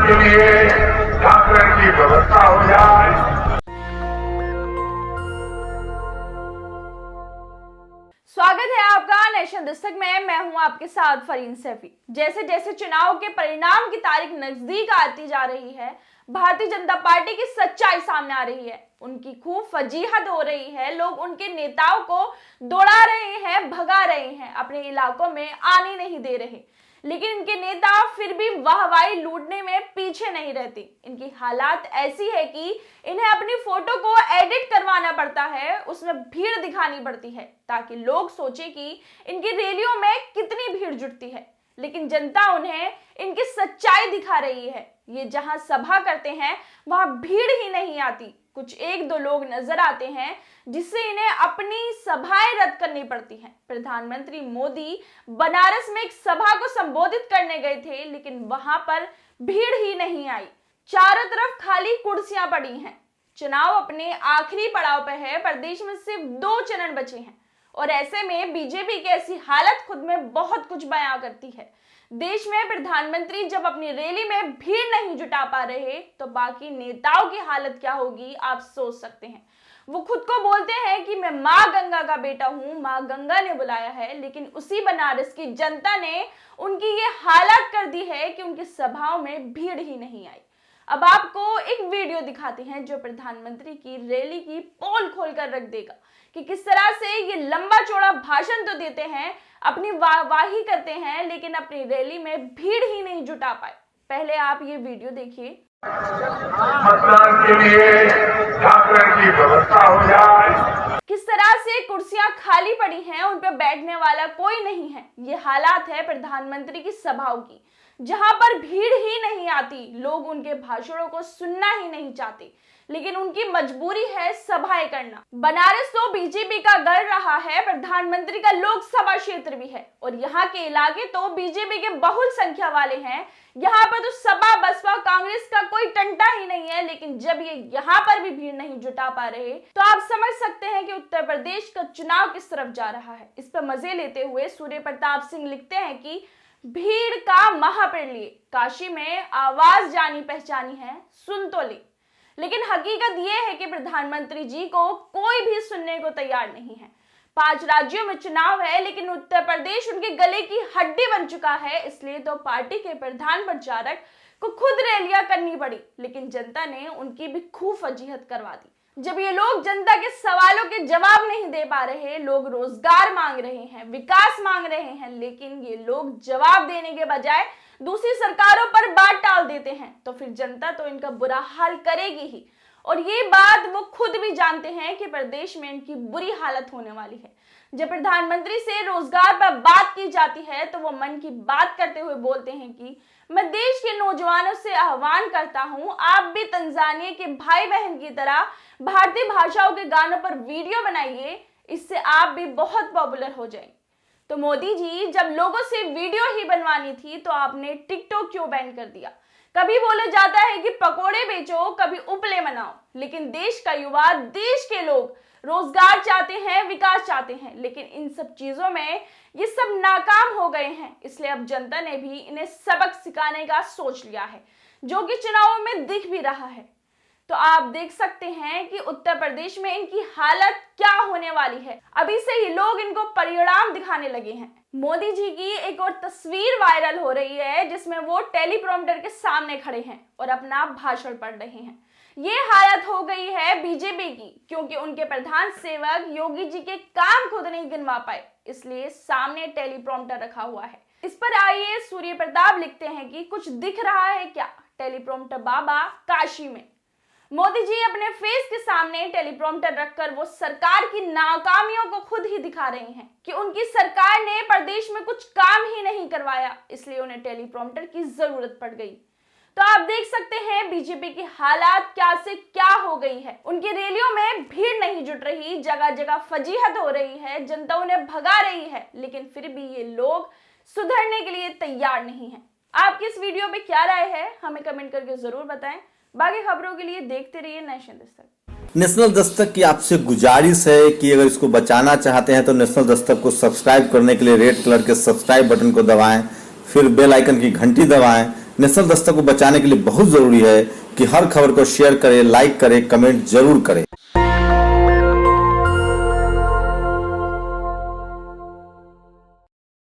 के लिए जागरण की व्यवस्था हो जाए। स्वागत है आपका नेशन दस्तक में। मैं हूं आपके साथ फरीन सैफी। जैसे जैसे चुनाव के परिणाम की तारीख नजदीक आती जा रही है, भारतीय जनता पार्टी की सच्चाई सामने आ रही है। उनकी खूब फजीहत हो रही है। लोग उनके नेताओं को दौड़ा रहे हैं, भगा रहे हैं, अपने इलाकों में आने नहीं दे रहे। लेकिन इनके नेता फिर भी वाहवाही लूटने में पीछे नहीं रहते। इनकी हालात ऐसी है कि इन्हें अपनी फोटो को एडिट करवाना पड़ता है, उसमें भीड़ दिखानी पड़ती है ताकि लोग सोचे कि इनकी रैलियों में कितनी भीड़ जुटती है। लेकिन जनता उन्हें इनकी सच्चाई दिखा रही है। ये जहां सभा करते हैं वहां भीड़ ही नहीं आती। कुछ एक दो लोग नजर आते हैं जिससे इन्हें अपनी सभाएं रद्द करनी पड़ती हैं। प्रधानमंत्री मोदी बनारस में एक सभा को संबोधित करने गए थे, लेकिन वहां पर भीड़ ही नहीं आई। चारों तरफ खाली कुर्सियां पड़ी हैं। चुनाव अपने आखिरी पड़ाव पर है। प्रदेश में सिर्फ 2 चरण बचे हैं और ऐसे में बीजेपी की ऐसी हालत खुद में बहुत कुछ बयां करती है। देश में प्रधानमंत्री जब अपनी रैली में भीड़ नहीं जुटा पा रहे तो बाकी नेताओं की हालत क्या होगी, आप सोच सकते हैं। वो खुद को बोलते हैं कि मैं मां गंगा का बेटा हूं, मां गंगा ने बुलाया है, लेकिन उसी बनारस की जनता ने उनकी ये हालत कर दी है कि उनकी सभाओं में भीड़ ही नहीं आई। अब आपको एक वीडियो दिखाते हैं जो प्रधानमंत्री की रैली की पोल खोलकर रख देगा कि किस तरह से ये लंबा चौड़ा भाषण तो देते हैं, अपनी वाहवाही करते हैं, लेकिन अपनी रैली में भीड़ ही नहीं जुटा पाए। पहले आप ये वीडियो देखिए। मतदान के लिए जागरण की व्यवस्था हो जाए। किस तरह से कुर्सियां खाली पड़ी हैं, उन पर बैठने वाला कोई नहीं है। ये हालात है प्रधानमंत्री की सभाओं की, जहां पर भीड़ ही नहीं आती। लोग उनके भाषणों को सुनना ही नहीं चाहते, लेकिन उनकी मजबूरी है सभाएं करना। बनारस तो बीजेपी का गढ़ रहा है, प्रधानमंत्री का लोकसभा क्षेत्र भी है और यहाँ के इलाके तो बीजेपी के बहुल संख्या वाले हैं। यहाँ पर तो सपा बसपा कांग्रेस का कोई टंटा ही नहीं है। लेकिन जब ये यहाँ पर भी भीड़ नहीं जुटा पा रहे तो आप समझ सकते हैं कि उत्तर प्रदेश का चुनाव किस तरफ जा रहा है। इस पर मजे लेते हुए सूर्य प्रताप सिंह लिखते हैं कि भीड़ का महाप्रलय, काशी में आवाज जानी पहचानी है, सुन तो ले। लेकिन हकीकत यह है कि प्रधानमंत्री जी को कोई भी सुनने को तैयार नहीं है। 5 राज्यों में चुनाव है, लेकिन उत्तर प्रदेश उनके गले की हड्डी बन चुका है। इसलिए तो पार्टी के प्रधान प्रचारक को खुद रैलियां करनी पड़ी, लेकिन जनता ने उनकी भी खूब फजीहत करवा दी। जब ये लोग जनता के सवालों के जवाब नहीं दे पा रहे, लोग रोजगार मांग रहे हैं, विकास मांग रहे हैं, लेकिन ये लोग जवाब देने के बजाय दूसरी सरकारों पर बात टाल देते हैं, तो फिर जनता तो इनका बुरा हाल करेगी ही। और ये बात वो खुद भी जानते हैं कि प्रदेश में इनकी बुरी हालत होने वाली है। जब प्रधानमंत्री से रोजगार पर बात की जाती है तो वो मन की बात करते हुए बोलते हैं कि मैं देश के नौजवानों से आह्वान करता हूं, आप भी तंजानिया के भाई बहन की तरह भारतीय भाषाओं के गानों पर वीडियो बनाइए, इससे आप भी बहुत पॉपुलर हो जाएंगे। तो मोदी जी, जब लोगों से वीडियो ही बनवानी थी तो आपने टिकटॉक क्यों बैन कर दिया? कभी बोला जाता है कि पकोड़े बेचो, कभी उपले मनाओ, लेकिन देश का युवा, देश के लोग रोजगार चाहते हैं, विकास चाहते हैं, लेकिन इन सब चीजों में ये सब नाकाम हो गए हैं। इसलिए अब जनता ने भी इन्हें सबक सिखाने का सोच लिया है, जो कि चुनावों में दिख भी रहा है। तो आप देख सकते हैं कि उत्तर प्रदेश में इनकी हालत क्या होने वाली है। अभी से ही लोग इनको परिणाम दिखाने लगे हैं। मोदी जी की एक और तस्वीर वायरल हो रही है जिसमें वो टेलीप्रॉम्प्टर के सामने खड़े हैं और अपना भाषण पढ़ रहे हैं। ये हालत हो गई है बीजेपी की, क्योंकि उनके प्रधान सेवक योगी जी के काम खुद नहीं गिनवा पाए, इसलिए सामने टेलीप्रॉम्प्टर रखा हुआ है। इस पर आइए सूर्य प्रताप लिखते हैं कि कुछ दिख रहा है क्या? टेलीप्रॉम्प्टर बाबा काशी में। मोदी जी अपने फेस के सामने टेलीप्रॉम्प्टर रखकर वो सरकार की नाकामियों को खुद ही दिखा रहे हैं कि उनकी सरकार ने प्रदेश में कुछ काम ही नहीं करवाया, इसलिए उन्हें टेलीप्रॉम्प्टर की जरूरत पड़ गई। तो आप देख सकते हैं बीजेपी की हालात क्या से क्या हो गई है। उनकी रैलियों में भीड़ नहीं जुट रही, जगह जगह फजीहत हो रही है, जनता उन्हें भगा रही है, लेकिन फिर भी ये लोग सुधरने के लिए तैयार नहीं है। आपकी इस वीडियो पे क्या राय है, हमें कमेंट करके जरूर बताएं। बाकी खबरों के लिए देखते रहिए नेशन दस्तक। नेशनल दस्तक की आपसे गुजारिश है कि अगर इसको बचाना चाहते हैं तो नेशनल दस्तक को सब्सक्राइब करने के लिए रेड कलर के सब्सक्राइब बटन को दबाएं, फिर बेल आइकन की घंटी दबाएं, नेशनल दस्तक को बचाने के लिए बहुत जरूरी है कि हर खबर को शेयर करें, लाइक करें, कमेंट जरूर करें।